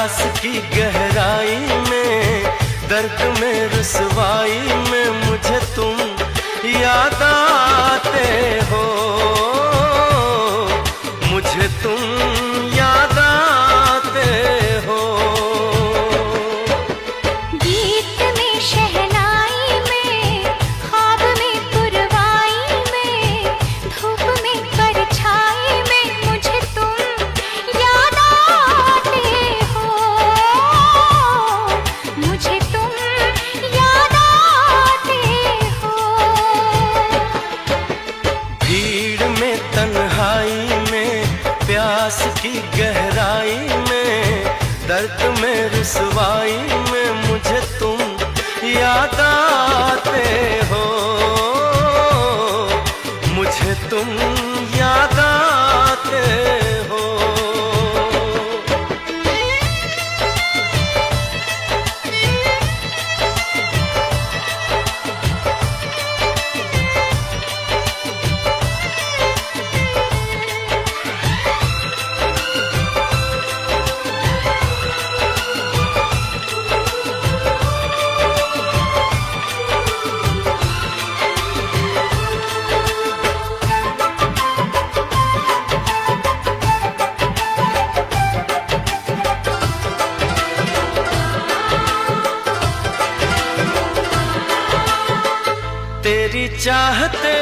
प्यास की गहराई में, दर्द में रुसवाई में मुझे तुम याद आते हो, मुझे तुम याद आते हो। गीत में शहनाई में, ख्वाब में पुरवाई में, धूप में परछाई में मुझे तुम याद आते हो, मुझे तुम याद आते हो। भीड़ में तन्हाई में, प्यास की गहराई में, दर्द में रुसवाई में मुझे तुम याद आते हो, मुझे तुम याद आते हो। तेरी चाहते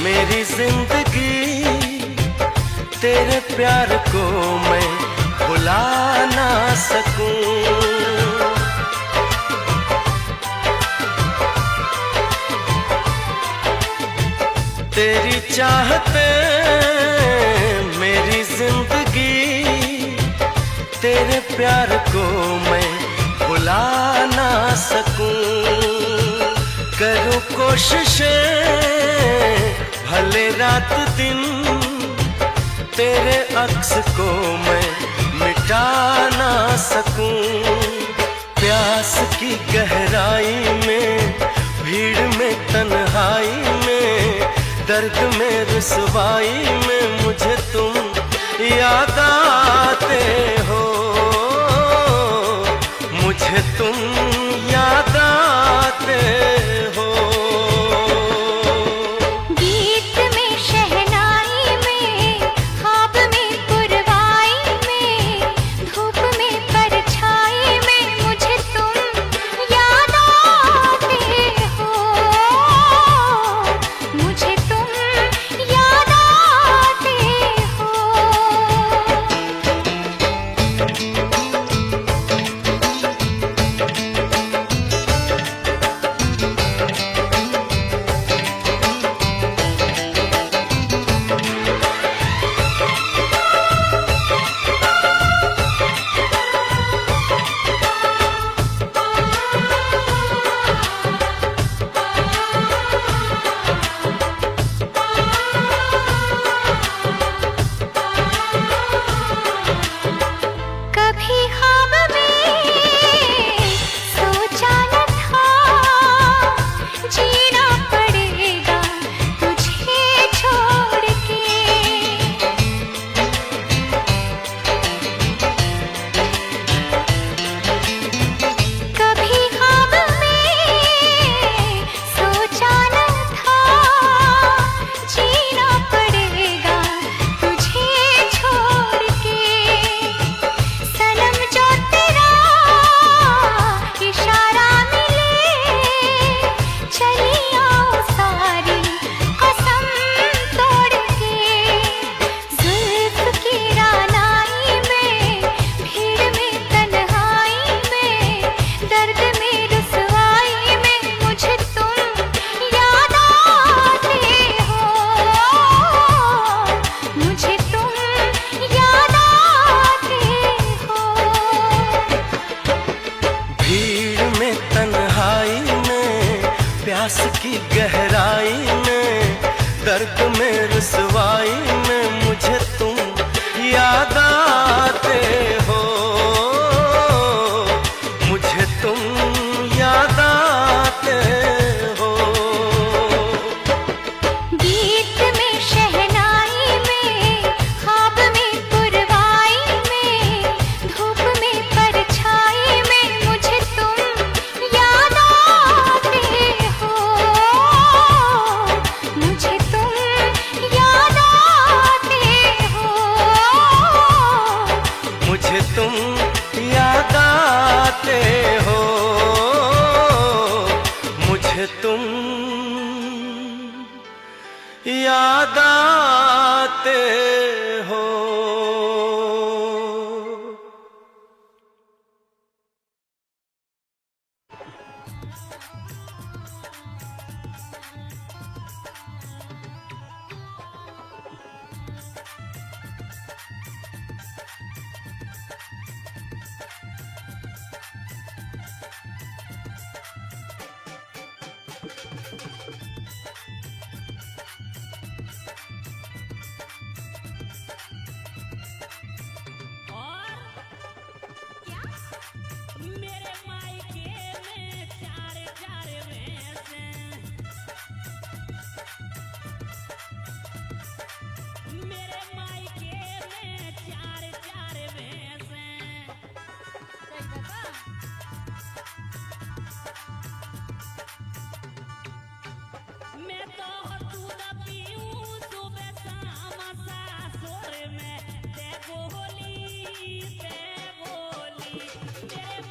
मेरी जिंदगी, तेरे प्यार को मैं भुला ना सकूं। तेरी चाहते मेरी जिंदगी, तेरे प्यार को मैं भुला ना सकूं। करूं कोशिशें भले रात दिन, तेरे अक्स को मैं मिटा ना सकूं। प्यास की गहराई में, भीड़ में तन्हाई में, दर्द में रुसवाई में मुझे तुम याद आते हो, मुझे तुम याद आते हो। गीत में शहनाई में, ख्वाब में पुरवाई में, धूप में परछाई में मुझे तुम याद आते हो, मुझे तुम याद आते हो। कभी ख्वाब में सोचा न था, जीना पड़ेगा तुझे छोड़ के। कभी ख्वाब में सोचा न था, जीना पड़ेगा तुझे छोड़ के। सनम जो तेरा इशारा मिले, चली आओ सारी कसम तोड़ के। जुल्फ की रानाई में, भीड़ में तन्हाई में, दर्द में रुसवाई में मुझे तुम याद आते हो, मुझे तुम याद आते हो। भीड़ में तन्हाई में, प्यास की गहराई में, दर्द में रुसवाई में मुझे तुम याद आते हो, मुझे तुम याद आते हो। गीत में शहनाई में, ख्वाब में पुरवाई में, मुझे तुम याद आते हो। मेरे मायके में चार चार भैंस हैं। मेरे मायके में चार चार भैंस हैं। मैं तो दूध पीऊं सुबह शाम सासुर में ते गोली मेरे